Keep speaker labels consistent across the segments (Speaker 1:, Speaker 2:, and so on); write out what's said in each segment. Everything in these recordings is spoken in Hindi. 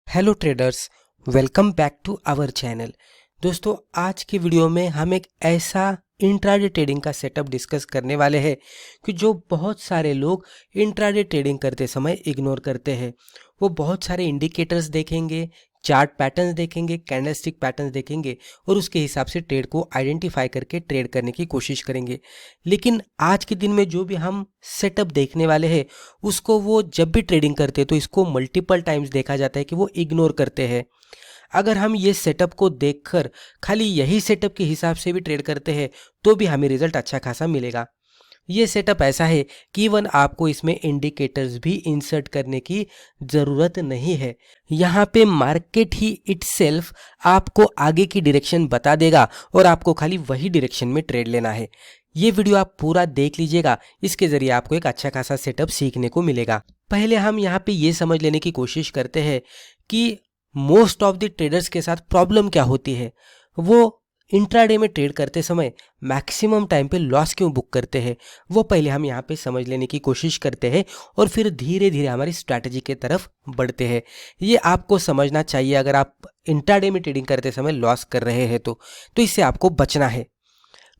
Speaker 1: Hello traders, welcome back to our channel. दोस्तों, आज की वीडियो में हम एक ऐसा इंट्राडे ट्रेडिंग का सेटअप डिस्कस करने वाले हैं कि जो बहुत सारे लोग इंट्राडे ट्रेडिंग करते समय इग्नोर करते हैं। वो बहुत सारे इंडिकेटर्स देखेंगे, चार्ट पैटर्न्स देखेंगे, कैंडलस्टिक पैटर्न्स देखेंगे और उसके हिसाब से ट्रेड को आइडेंटिफाई करके ट्रेड करने की कोशिश करेंगे। लेकिन आज के दिन में जो भी हम सेटअप देखने वाले हैं उसको वो जब भी ट्रेडिंग करते हैं तो इसको मल्टीपल टाइम्स देखा जाता है कि वो इग्नोर करते हैं। अगर हम ये सेटअप को देखकर खाली यही सेटअप के हिसाब से भी ट्रेड करते हैं तो भी हमें रिजल्ट अच्छा खासा मिलेगा। ये सेटअप ऐसा है कि इवन आपको इसमें इंडिकेटर्स भी इंसर्ट करने की ज़रूरत नहीं है। यहाँ पे मार्केट ही इटसेल्फ आपको आगे की डायरेक्शन बता देगा और आपको खाली वही डायरेक्शन में ट्रेड लेना है। ये वीडियो आप पूरा देख लीजिएगा, इसके ज़रिए आपको एक अच्छा खासा सेटअप सीखने को मिलेगा। पहले हम यहाँ पे ये समझ लेने की कोशिश करते हैं कि मोस्ट ऑफ द ट्रेडर्स के साथ प्रॉब्लम क्या होती है। वो इंट्राडे में ट्रेड करते समय मैक्सिमम टाइम पे लॉस क्यों बुक करते हैं, वो पहले हम यहाँ पे समझ लेने की कोशिश करते हैं और फिर धीरे धीरे हमारी स्ट्रैटेजी के तरफ बढ़ते हैं। ये आपको समझना चाहिए, अगर आप इंट्राडे में ट्रेडिंग करते समय लॉस कर रहे हैं तो इससे आपको बचना है।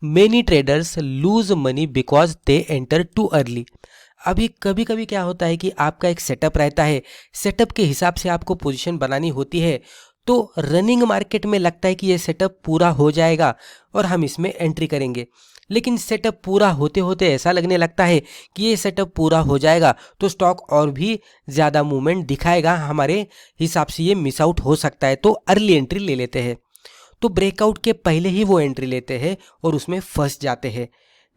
Speaker 1: Many traders lose money because they enter too early. अभी कभी कभी क्या होता है कि आपका एक सेटअप रहता है, सेटअप के हिसाब से आपको पोजीशन बनानी होती है, तो रनिंग मार्केट में लगता है कि ये सेटअप पूरा हो जाएगा और हम इसमें एंट्री करेंगे। लेकिन सेटअप पूरा होते होते ऐसा लगने लगता है कि ये सेटअप पूरा हो जाएगा तो स्टॉक और भी ज़्यादा मूवमेंट दिखाएगा, हमारे हिसाब से ये मिस आउट हो सकता है, तो अर्ली एंट्री ले लेते हैं। तो ब्रेकआउट के पहले ही वो एंट्री लेते हैं और उसमें फंस जाते हैं।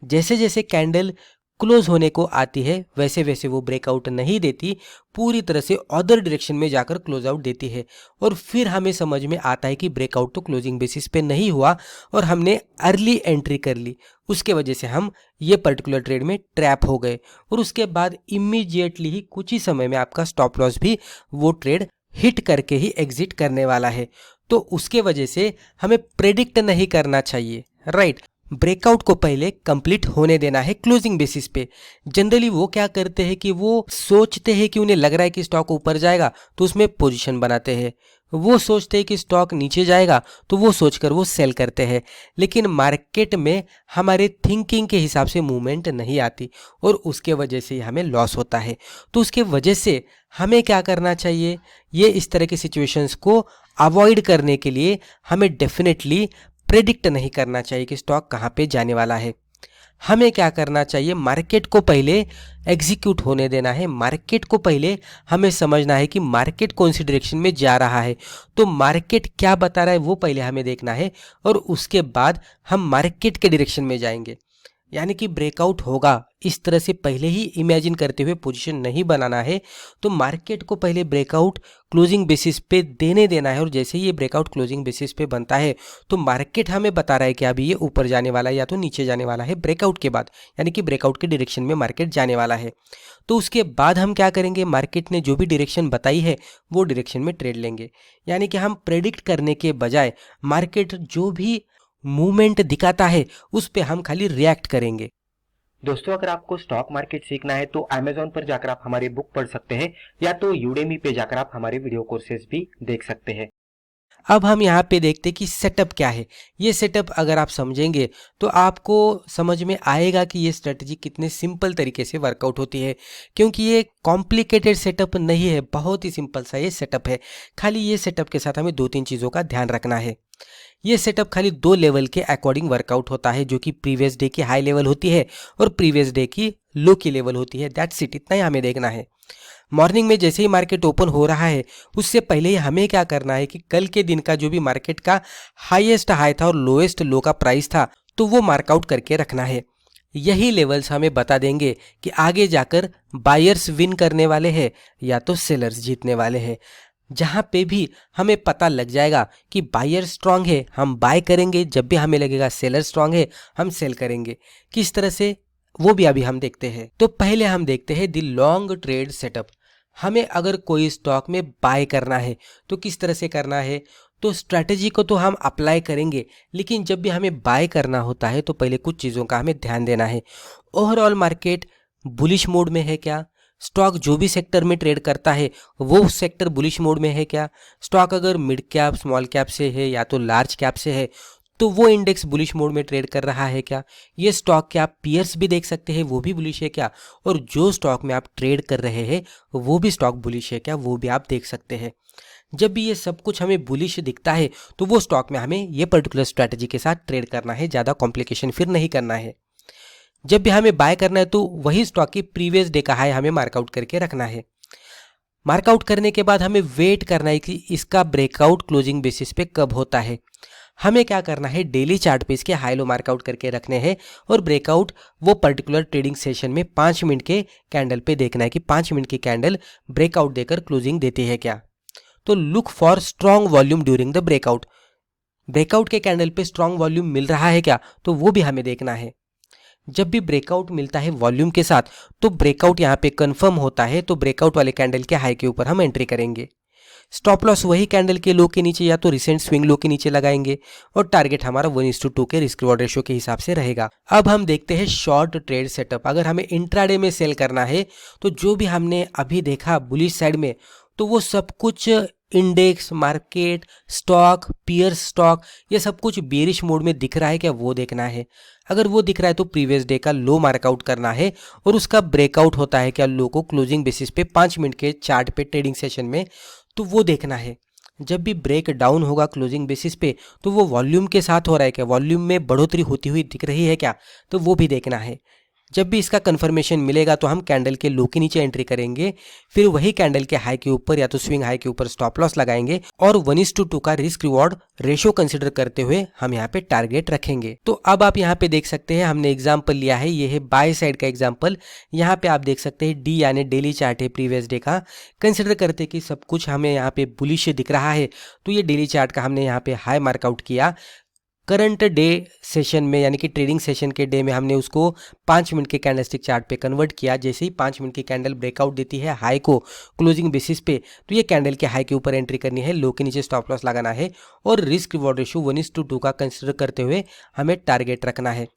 Speaker 1: जैसे जैसे कैंडल क्लोज होने को आती है वैसे वैसे वो ब्रेकआउट नहीं देती, पूरी तरह से अदर डायरेक्शन में जाकर क्लोज आउट देती है और फिर हमें समझ में आता है कि ब्रेकआउट तो क्लोजिंग बेसिस पे नहीं हुआ और हमने अर्ली एंट्री कर ली। उसके वजह से हम ये पर्टिकुलर ट्रेड में ट्रैप हो गए और उसके बाद इमीडिएटली ही कुछ ही समय में आपका स्टॉप लॉस भी वो ट्रेड हिट करके ही एग्जिट करने वाला है। तो उसके वजह से हमें प्रेडिक्ट नहीं करना चाहिए, राइट। ब्रेकआउट को पहले कंप्लीट होने देना है क्लोजिंग बेसिस पे। जनरली वो क्या करते हैं कि वो सोचते हैं कि उन्हें लग रहा है कि स्टॉक ऊपर जाएगा तो उसमें पोजीशन बनाते हैं, वो सोचते हैं कि स्टॉक नीचे जाएगा तो वो सोचकर वो सेल करते हैं। लेकिन मार्केट में हमारे थिंकिंग के हिसाब से मूवमेंट नहीं आती और उसके वजह से हमें लॉस होता है। तो उसके वजह से हमें क्या करना चाहिए, ये इस तरह की सिचुएशंस को अवॉइड करने के लिए हमें डेफिनेटली प्रेडिक्ट नहीं करना चाहिए कि स्टॉक कहाँ पे जाने वाला है। हमें क्या करना चाहिए, मार्केट को पहले एग्जीक्यूट होने देना है। मार्केट को पहले हमें समझना है कि मार्केट कौन सी डायरेक्शन में जा रहा है, तो मार्केट क्या बता रहा है वो पहले हमें देखना है और उसके बाद हम मार्केट के डायरेक्शन में जाएंगे। यानी कि ब्रेकआउट होगा इस तरह से पहले ही इमेजिन करते हुए पोजीशन नहीं बनाना है। तो मार्केट को पहले ब्रेकआउट क्लोजिंग बेसिस पे देने देना है और जैसे ही ये ब्रेकआउट क्लोजिंग बेसिस पे बनता है तो मार्केट हमें बता रहा है कि अभी ये ऊपर जाने वाला है या तो नीचे जाने वाला है ब्रेकआउट के बाद, यानी कि ब्रेकआउट के डायरेक्शन में मार्केट जाने वाला है। तो उसके बाद हम क्या करेंगे, मार्केट ने जो भी डायरेक्शन बताई है वो डायरेक्शन में ट्रेड लेंगे। यानी कि हम प्रेडिक्ट करने के बजाय मार्केट जो भी मूवमेंट दिखाता है उस पे हम खाली रिएक्ट करेंगे।
Speaker 2: दोस्तों, अगर आपको स्टॉक मार्केट सीखना है तो Amazon पर जाकर आप हमारी बुक पढ़ सकते हैं या तो Udemy पे जाकर आप हमारे वीडियो कोर्सेज भी देख सकते हैं।
Speaker 1: अब हम यहाँ पे देखते हैं कि सेटअप क्या है। ये सेटअप अगर आप समझेंगे तो आपको समझ में आएगा कि ये स्ट्रेटजी कितने सिंपल तरीके से वर्कआउट होती है, क्योंकि ये कॉम्प्लिकेटेड सेटअप नहीं है, बहुत ही सिंपल सा ये सेटअप है। खाली ये सेटअप के साथ हमें दो तीन चीज़ों का ध्यान रखना है। ये सेटअप खाली दो लेवल के अकॉर्डिंग वर्कआउट होता है, जो कि प्रीवियस डे की हाई लेवल होती है और प्रीवियस डे की लो की लेवल होती है। दैट्स इट, इतना ही हमें देखना है। मॉर्निंग में जैसे ही मार्केट ओपन हो रहा है उससे पहले ही हमें क्या करना है कि कल के दिन का जो भी मार्केट का हाईएस्ट हाई था और लोएस्ट लो का प्राइस था तो वो मार्कआउट करके रखना है। यही लेवल्स हमें बता देंगे कि आगे जाकर बायर्स विन करने वाले हैं या तो सेलर्स जीतने वाले हैं। जहाँ पे भी हमें पता लग जाएगा कि बायर स्ट्रांग है हम बाय करेंगे, जब भी हमें लगेगा सेलर स्ट्रांग है हम सेल करेंगे। किस तरह से वो भी अभी हम देखते हैं। तो पहले हम देखते हैं द लॉन्ग ट्रेड सेटअप। हमें अगर कोई स्टॉक में बाय करना है तो किस तरह से करना है, तो स्ट्रैटेजी को तो हम अप्लाई करेंगे, लेकिन जब भी हमें बाय करना होता है तो पहले कुछ चीज़ों का हमें ध्यान देना है। ओवरऑल मार्केट बुलिश मोड में है क्या, स्टॉक जो भी सेक्टर में ट्रेड करता है वो सेक्टर बुलिश मोड में है क्या, स्टॉक अगर मिड कैप स्मॉल कैप से है या तो लार्ज कैप से है तो वो इंडेक्स बुलिश मोड में ट्रेड कर रहा है क्या, ये स्टॉक के आप पीयर्स भी देख सकते हैं वो भी बुलिश है क्या, और जो स्टॉक में आप ट्रेड कर रहे हैं वो भी स्टॉक बुलिश है क्या, वो भी आप देख सकते हैं। जब भी ये सब कुछ हमें बुलिश दिखता है तो वो स्टॉक में हमें ये पर्टिकुलर स्ट्रैटेजी के साथ ट्रेड करना है, ज़्यादा कॉम्प्लिकेशन फिर नहीं करना है। जब भी हमें बाय करना है तो वही स्टॉक की प्रीवियस डे का हाई हमें मार्कआउट करके रखना है। मार्कआउट करने के बाद हमें वेट करना है कि इसका ब्रेकआउट क्लोजिंग बेसिस पे कब होता है। हमें क्या करना है, डेली चार्ट पे इसके हाई लो मार्कआउट करके रखने हैं और ब्रेकआउट वो पर्टिकुलर ट्रेडिंग सेशन में 5 मिनट के कैंडल पे देखना है कि 5 मिनट की कैंडल ब्रेकआउट देकर क्लोजिंग देती है क्या। तो look for strong volume during the breakout, breakout के कैंडल पे स्ट्रॉन्ग वॉल्यूम मिल रहा है क्या, तो वो भी हमें देखना है। जब भी ब्रेकआउट मिलता है वॉल्यूम के साथ तो ब्रेकआउट यहाँ पे कंफर्म होता है, तो ब्रेकआउट वाले कैंडल के हाई के ऊपर हम एंट्री करेंगे। स्टॉप लॉस वही कैंडल के लो के नीचे या तो रिसेंट स्विंग लो के नीचे लगाएंगे और टारगेट हमारा 1:2 के रिस्क रिवॉर्ड रेशियो के हिसाब से रहेगा। अब हम देखते हैं शॉर्ट ट्रेड सेटअप। अगर हमें इंट्राडे में सेल करना है तो जो भी हमने अभी देखा बुलिश साइड में, तो वो सब कुछ इंडेक्स, मार्केट, स्टॉक, पियर स्टॉक, ये सब कुछ बेरिश मोड में दिख रहा है क्या, वो देखना है। अगर वो दिख रहा है तो प्रीवियस डे का लो मार्कआउट करना है और उसका ब्रेकआउट होता है क्या लो को क्लोजिंग बेसिस पे 5 मिनट के चार्ट पे ट्रेडिंग सेशन में, तो वो देखना है। जब भी ब्रेक डाउन होगा क्लोजिंग बेसिस पे तो वो वॉल्यूम के साथ हो रहा है क्या, वॉल्यूम में बढ़ोतरी होती हुई दिख रही है क्या, तो वो भी देखना है। जब भी इसका कंफर्मेशन मिलेगा तो हम कैंडल के लो के नीचे एंट्री करेंगे, फिर वही कैंडल के हाई के ऊपर या तो स्विंग हाई के ऊपर स्टॉप लॉस लगाएंगे और 1:2 का रिस्क रिवॉर्ड रेशियो कंसीडर करते हुए हम यहाँ पे टारगेट रखेंगे। तो अब आप यहाँ पे देख सकते हैं हमने एग्जांपल लिया है, ये है बाय साइड का एग्जांपल। यहाँ पे आप देख सकते हैं डी यानी डेली चार्ट है प्रीवियस डे का, कंसिडर करते कि सब कुछ हमें यहाँ पे बुलिश दिख रहा है तो ये डेली चार्ट का हमने यहाँ पे हाई मार्कआउट किया। करंट डे सेशन में यानी कि ट्रेडिंग सेशन के डे में हमने उसको 5 मिनट के कैंडलस्टिक चार्ट पे कन्वर्ट किया। जैसे ही 5 मिनट की कैंडल ब्रेकआउट देती है हाई को क्लोजिंग बेसिस पे, तो ये कैंडल के हाई के ऊपर एंट्री करनी है, लो के नीचे स्टॉप लॉस लगाना है और रिस्क रिवॉर्ड रेशियो 1:2 का कंसिडर करते हुए हमें टारगेट रखना है।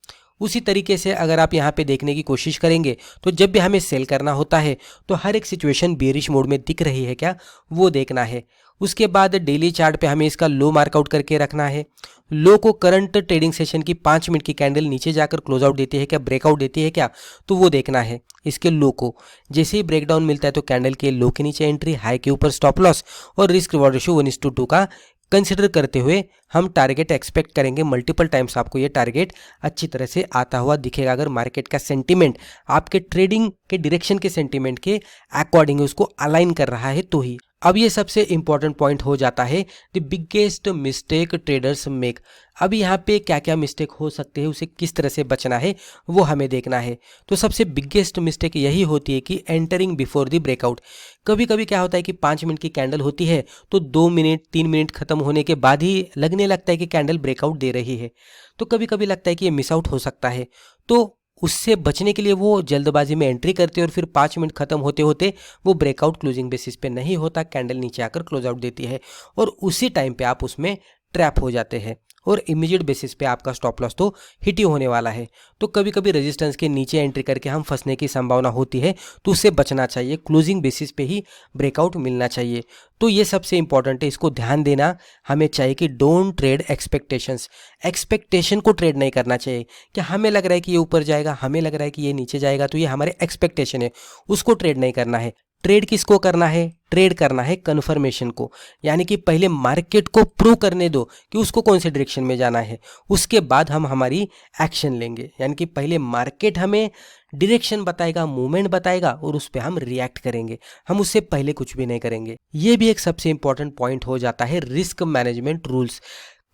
Speaker 1: उसी तरीके से अगर आप यहाँ पे देखने की कोशिश करेंगे तो जब भी हमें सेल करना होता है तो हर एक सिचुएशन बेरिश मोड में दिख रही है क्या, वो देखना है। उसके बाद डेली चार्ट पे हमें इसका लो मार्कआउट करके रखना है। लो को करंट ट्रेडिंग सेशन की 5 मिनट की कैंडल नीचे जाकर क्लोज आउट देती है क्या, ब्रेकआउट देती है क्या, तो वो देखना है इसके लो को। जैसे ही ब्रेकडाउन मिलता है तो कैंडल के लो के नीचे एंट्री, हाई के ऊपर स्टॉप लॉस और रिस्क रिवॉर्ड रेशियो 1:2 का कंसिडर करते हुए हम टारगेट एक्सपेक्ट करेंगे। मल्टीपल टाइम्स आपको ये टारगेट अच्छी तरह से आता हुआ दिखेगा अगर मार्केट का सेंटीमेंट आपके ट्रेडिंग के डायरेक्शन के सेंटीमेंट के अकॉर्डिंग उसको अलाइन कर रहा है तो ही। अब ये सबसे इंपॉर्टेंट पॉइंट हो जाता है the biggest mistake traders make. अब यहाँ पे क्या क्या मिस्टेक हो सकते हैं, उसे किस तरह से बचना है वो हमें देखना है। तो सबसे बिगेस्ट मिस्टेक यही होती है कि एंटरिंग बिफोर द ब्रेकआउट। कभी कभी क्या होता है कि 5 मिनट की कैंडल होती है तो 2 मिनट 3 मिनट खत्म होने के बाद ही लगने लगता है कि कैंडल ब्रेकआउट दे रही है, तो कभी कभी लगता है कि ये मिस आउट हो सकता है। तो उससे बचने के लिए वो जल्दबाजी में एंट्री करते हैं और फिर 5 मिनट खत्म होते होते वो ब्रेकआउट क्लोजिंग बेसिस पे नहीं होता, कैंडल नीचे आकर क्लोज आउट देती है और उसी टाइम पे आप उसमें ट्रैप हो जाते हैं और इमीडिएट बेसिस पे आपका स्टॉप लॉस तो हिट ही होने वाला है। तो कभी कभी रेजिस्टेंस के नीचे एंट्री करके हम फंसने की संभावना होती है, तो उससे बचना चाहिए। क्लोजिंग बेसिस पे ही ब्रेकआउट मिलना चाहिए। तो ये सबसे इंपॉर्टेंट है, इसको ध्यान देना हमें चाहिए कि डोंट ट्रेड एक्सपेक्टेशंस। एक्सपेक्टेशन को ट्रेड नहीं करना चाहिए कि हमें लग रहा है कि ये ऊपर जाएगा, हमें लग रहा है कि ये नीचे जाएगा, तो ये हमारे एक्सपेक्टेशन है, उसको ट्रेड नहीं करना है। ट्रेड किसको करना है, ट्रेड करना है कन्फर्मेशन को, यानी कि पहले मार्केट को प्रूव करने दो कि उसको कौन से डायरेक्शन में जाना है, उसके बाद हम हमारी एक्शन लेंगे। यानी कि पहले मार्केट हमें डायरेक्शन बताएगा, मूवमेंट बताएगा और उस पर हम रिएक्ट करेंगे, हम उससे पहले कुछ भी नहीं करेंगे। ये भी एक सबसे इंपॉर्टेंट पॉइंट हो जाता है रिस्क मैनेजमेंट रूल्स।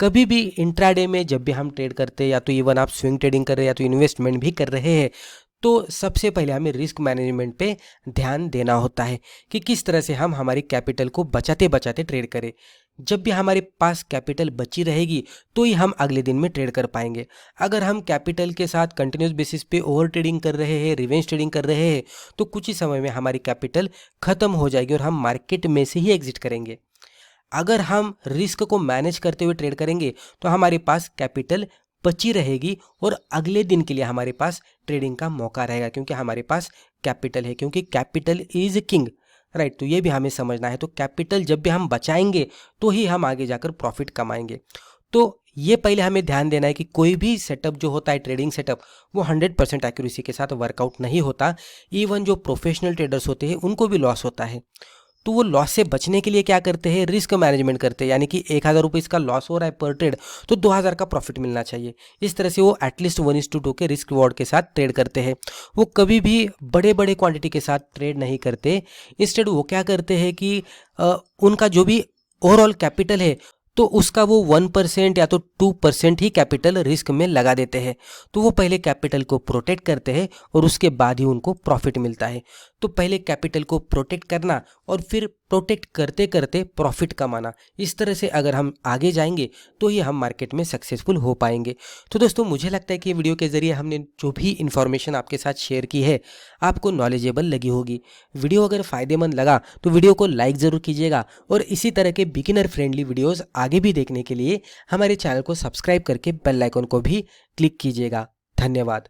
Speaker 1: कभी भी इंट्राडे में जब भी हम ट्रेड करते हैं या तो इवन आप स्विंग ट्रेडिंग कर रहे हैं या तो इन्वेस्टमेंट भी कर रहे हैं, तो सबसे पहले हमें रिस्क मैनेजमेंट पे ध्यान देना होता है कि किस तरह से हम हमारी कैपिटल को बचाते बचाते ट्रेड करें। जब भी हमारे पास कैपिटल बची रहेगी तो ही हम अगले दिन में ट्रेड कर पाएंगे। अगर हम कैपिटल के साथ कंटिन्यूस बेसिस पे ओवर ट्रेडिंग कर रहे हैं, रिवेंज ट्रेडिंग कर रहे हैं, तो कुछ ही समय में हमारी कैपिटल खत्म हो जाएगी और हम मार्केट में से ही एग्जिट करेंगे। अगर हम रिस्क को मैनेज करते हुए ट्रेड करेंगे तो हमारे पास कैपिटल बची रहेगी और अगले दिन के लिए हमारे पास ट्रेडिंग का मौका रहेगा, क्योंकि हमारे पास कैपिटल है, क्योंकि कैपिटल इज किंग, राइट। तो ये भी हमें समझना है। तो कैपिटल जब भी हम बचाएंगे तो ही हम आगे जाकर प्रॉफिट कमाएंगे। तो ये पहले हमें ध्यान देना है कि कोई भी सेटअप जो होता है, ट्रेडिंग सेटअप, वो 100% एक्यूरेसी के साथ वर्कआउट नहीं होता। इवन जो प्रोफेशनल ट्रेडर्स होते हैं उनको भी लॉस होता है। तो वो लॉस से बचने के लिए क्या करते हैं, रिस्क मैनेजमेंट करते हैं। यानी कि 1000 रुपये इसका लॉस हो रहा है पर ट्रेड, तो 2000 का प्रॉफिट मिलना चाहिए। इस तरह से वो एटलीस्ट 1:2 के रिस्क रिवॉर्ड के साथ ट्रेड करते हैं। वो कभी भी बड़े बड़े क्वांटिटी के साथ ट्रेड नहीं करते। इंस्टेड वो क्या करते हैं कि उनका जो भी ओवरऑल कैपिटल है तो उसका वो 1% या तो 2% ही कैपिटल रिस्क में लगा देते हैं। तो वो पहले कैपिटल को प्रोटेक्ट करते हैं और उसके बाद ही उनको प्रॉफिट मिलता है। तो पहले कैपिटल को प्रोटेक्ट करना और फिर प्रोटेक्ट करते करते प्रॉफिट कमाना, इस तरह से अगर हम आगे जाएंगे तो ही हम मार्केट में सक्सेसफुल हो पाएंगे। तो दोस्तों मुझे लगता है कि वीडियो के ज़रिए हमने जो भी इन्फॉर्मेशन आपके साथ शेयर की है आपको नॉलेजेबल लगी होगी। वीडियो अगर फ़ायदेमंद लगा तो वीडियो को लाइक ज़रूर कीजिएगा और इसी तरह के बिगिनर फ्रेंडली वीडियोज़ आगे भी देखने के लिए हमारे चैनल को सब्सक्राइब करके बेल आइकन को भी क्लिक कीजिएगा। धन्यवाद।